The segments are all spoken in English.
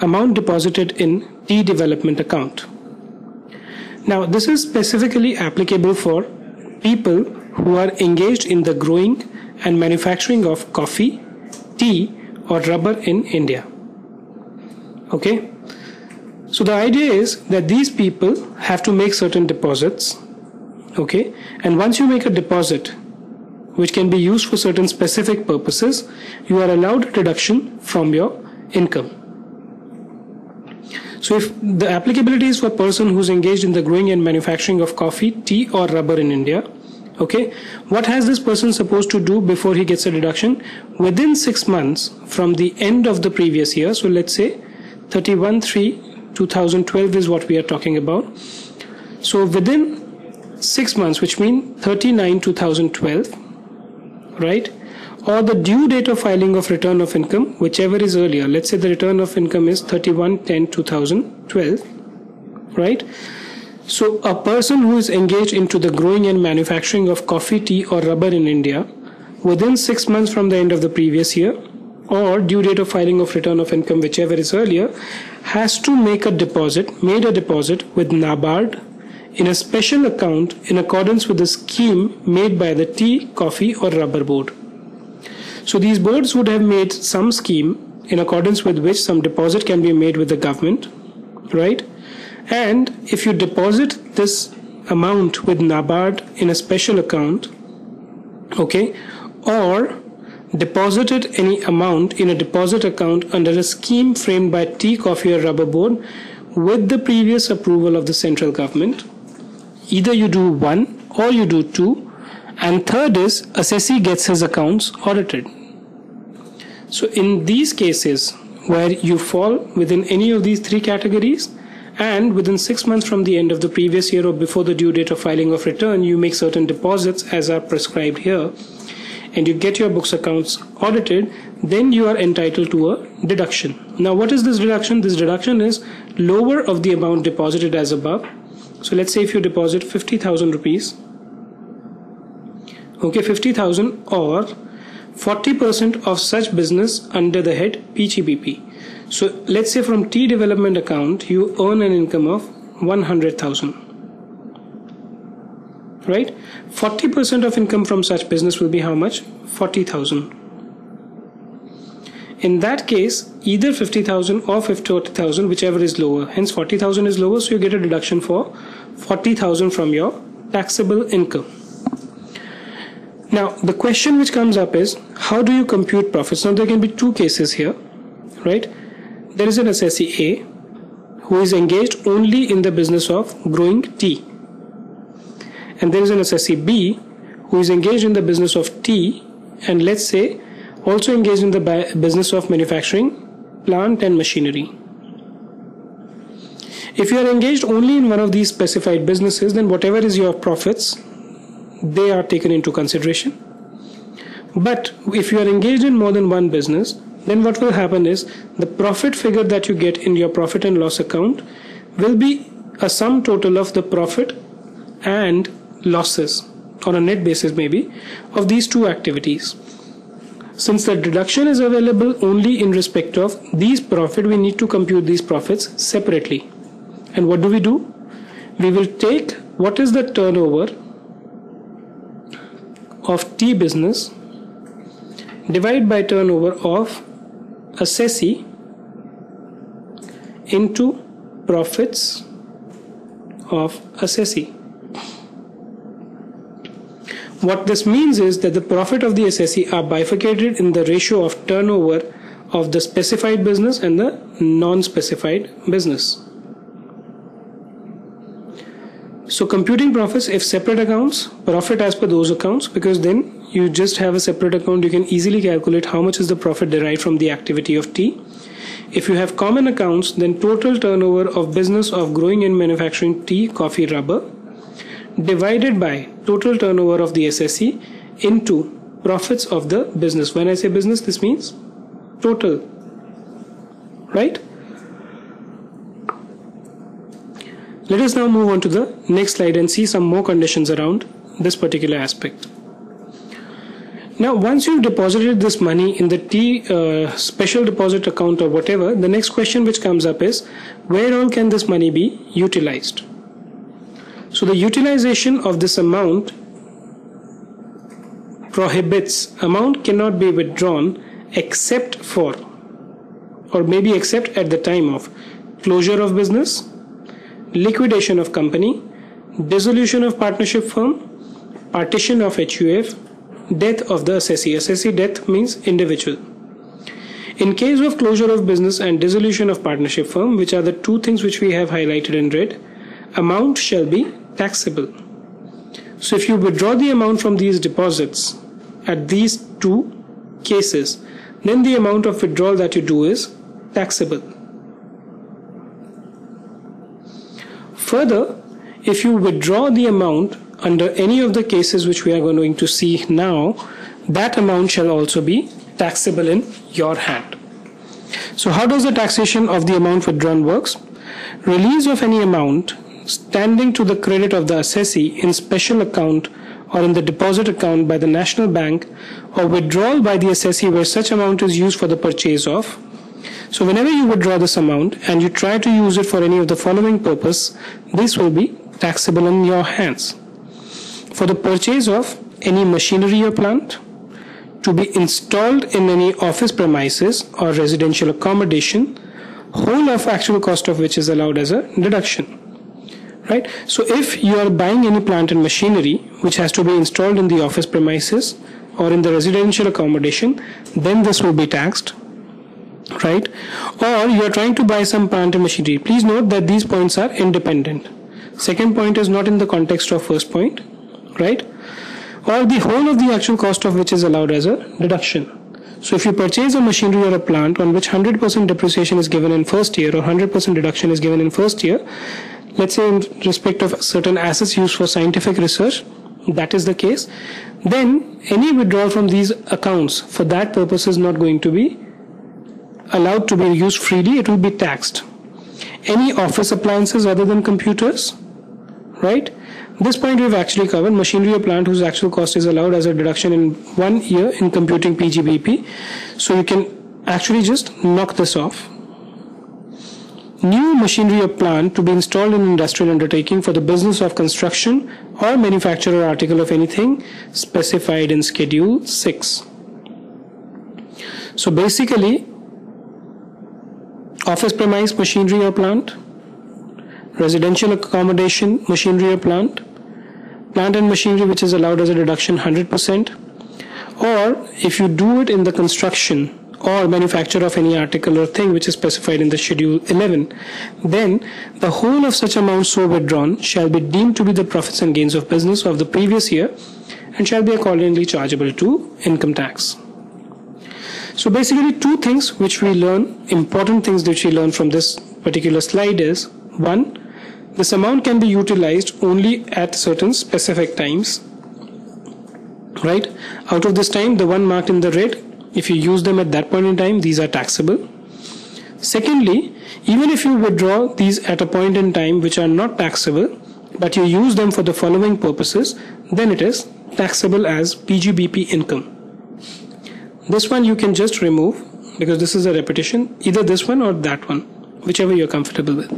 amount deposited in T development account. Now this is specifically applicable for people who are engaged in the growing and manufacturing of coffee, tea or rubber in India. Okay, so the idea is that these people have to make certain deposits. Okay, and once you make a deposit which can be used for certain specific purposes, you are allowed a deduction from your income. So if the applicability is for a person who's engaged in the growing and manufacturing of coffee, tea or rubber in India, okay, what has this person supposed to do before he gets a deduction? Within 6 months from the end of the previous year, so let's say 31/3/2012 is what we are talking about. So within 6 months, which means 39/2012, right, or the due date of filing of return of income, whichever is earlier. Let's say the return of income is 31/10/2012, right? So a person who is engaged into the growing and manufacturing of coffee, tea or rubber in India within 6 months from the end of the previous year or due date of filing of return of income, whichever is earlier, has to make a deposit, made a deposit with NABARD in a special account in accordance with the scheme made by the Tea, Coffee or Rubber Board. So these boards would have made some scheme in accordance with which some deposit can be made with the government, right? And if you deposit this amount with NABARD in a special account, okay, or deposited any amount in a deposit account under a scheme framed by Tea, Coffee or Rubber Board with the previous approval of the central government, either you do one or you do two, and third is assessee gets his accounts audited. So in these cases where you fall within any of these three categories and within 6 months from the end of the previous year or before the due date of filing of return, you make certain deposits as are prescribed here, and you get your books accounts audited, then you are entitled to a deduction. Now what is this deduction? This deduction is lower of the amount deposited as above. So let's say if you deposit 50,000 rupees, okay, 50,000 or 40% of such business under the head PGBP. So let's say from Tea development account you earn an income of 100,000, right? 40% of income from such business will be how much? 40,000. In that case, either 50,000 or 50,000, whichever is lower. Hence 40,000 is lower, so you get a deduction for 40,000 from your taxable income. Now the question which comes up is, how do you compute profits? Now there can be two cases here, right? There is an assessee A who is engaged only in the business of growing tea, and there is an assessee B who is engaged in the business of tea and let's say also engaged in the business of manufacturing plant and machinery. If you are engaged only in one of these specified businesses, then whatever is your profits, they are taken into consideration. But if you are engaged in more than one business, then what will happen is the profit figure that you get in your profit and loss account will be a sum total of the profit and losses on a net basis maybe of these two activities. Since the deduction is available only in respect of these profit, we need to compute these profits separately. And what do? We will take what is the turnover of tea business, divide by turnover of assessee into profits of assessee. What this means is that the profit of the assessee are bifurcated in the ratio of turnover of the specified business and the non-specified business. So computing profits, if separate accounts, profit as per those accounts, because then you just have a separate account, you can easily calculate how much is the profit derived from the activity of tea. If you have common accounts, then total turnover of business of growing and manufacturing tea, coffee, rubber divided by total turnover of the assessee into profits of the business. When I say business, this means total, right? Let us now move on to the next slide and see some more conditions around this particular aspect. Now, once you've deposited this money in the special deposit account or whatever, the next question which comes up is, where all can this money be utilized? So the utilization of this amount prohibits, amount cannot be withdrawn except for, or maybe except at the time of closure of business, liquidation of company, dissolution of partnership firm, partition of HUF, death of the assessee. Assessee death means individual. In case of closure of business and dissolution of partnership firm, which are the two things which we have highlighted in red, amount shall be taxable. So if you withdraw the amount from these deposits at these two cases, then the amount of withdrawal that you do is taxable. Further, if you withdraw the amount under any of the cases which we are going to see now, that amount shall also be taxable in your hand. So how does the taxation of the amount withdrawn works? Release of any amount standing to the credit of the assessee in special account or in the deposit account by the National Bank, or withdrawal by the assessee where such amount is used for the purchase of. So whenever you withdraw this amount and you try to use it for any of the following purpose, this will be taxable in your hands. For the purchase of any machinery or plant, to be installed in any office premises or residential accommodation, whole of actual cost of which is allowed as a deduction. Right? So if you are buying any plant and machinery which has to be installed in the office premises or in the residential accommodation, then this will be taxed. Right? Or you are trying to buy some plant and machinery. Please note that these points are independent. Second point is not in the context of first point. Right? Or the whole of the actual cost of which is allowed as a deduction. So if you purchase a machinery or a plant on which 100% depreciation is given in first year or 100% deduction is given in first year, let's say in respect of certain assets used for scientific research, that is the case, then any withdrawal from these accounts for that purpose is not going to be allowed to be used freely, it will be taxed. Any office appliances other than computers, right? This point we've actually covered, machinery or plant whose actual cost is allowed as a deduction in 1 year in computing PGBP. So you can actually just knock this off. New machinery or plant to be installed in industrial undertaking for the business of construction or manufacture or article of anything specified in Schedule 6. So basically, office premise machinery or plant, residential accommodation machinery or plant, plant and machinery which is allowed as a deduction 100%, or if you do it in the construction or manufacture of any article or thing which is specified in the Schedule 11, then the whole of such amount so withdrawn shall be deemed to be the profits and gains of business of the previous year and shall be accordingly chargeable to income tax. So basically two things which we learn, important things which we learn from this particular slide is, one, this amount can be utilized only at certain specific times, right? Out of this time, the one marked in the red, if you use them at that point in time, these are taxable. Secondly, even if you withdraw these at a point in time which are not taxable, but you use them for the following purposes, then it is taxable as PGBP income. This one you can just remove because this is a repetition, either this one or that one, whichever you're comfortable with.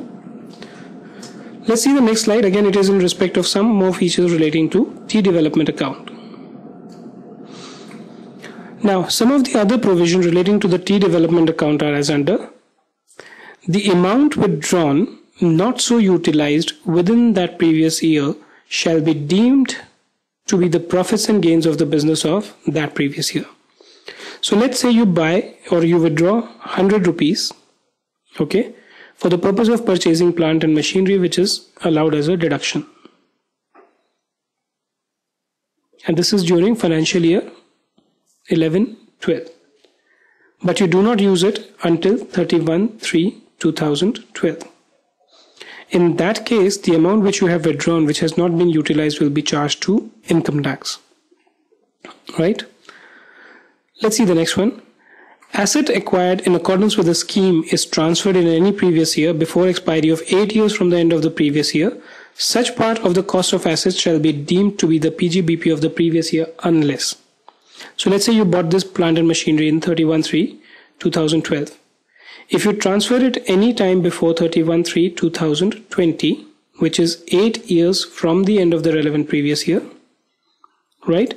Let's see the next slide. Again, it is in respect of some more features relating to T development account. Now, some of the other provisions relating to the T development account are as under: the amount withdrawn not so utilized within that previous year shall be deemed to be the profits and gains of the business of that previous year. So let's say you buy or you withdraw 100 rupees, okay, for the purpose of purchasing plant and machinery which is allowed as a deduction. And this is during financial year 11-12. But you do not use it until 31/3/2012. In that case, the amount which you have withdrawn which has not been utilized will be charged to income tax. Right? Let's see the next one. Asset acquired in accordance with the scheme is transferred in any previous year before expiry of 8 years from the end of the previous year. Such part of the cost of assets shall be deemed to be the PGBP of the previous year unless. So let's say you bought this plant and machinery in 31/3/2012. If you transfer it any time before 31/3/2020, which is 8 years from the end of the relevant previous year, right,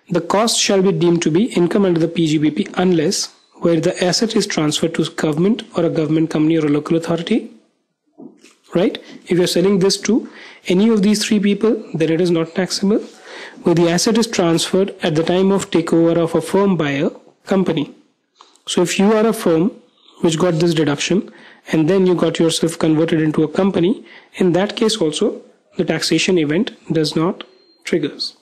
the cost shall be deemed to be income under the PGBP unless where the asset is transferred to government or a government company or a local authority, right? If you're selling this to any of these three people, then it is not taxable. Where the asset is transferred at the time of takeover of a firm by a company. So if you are a firm which got this deduction and then you got yourself converted into a company, in that case also the taxation event does not triggers.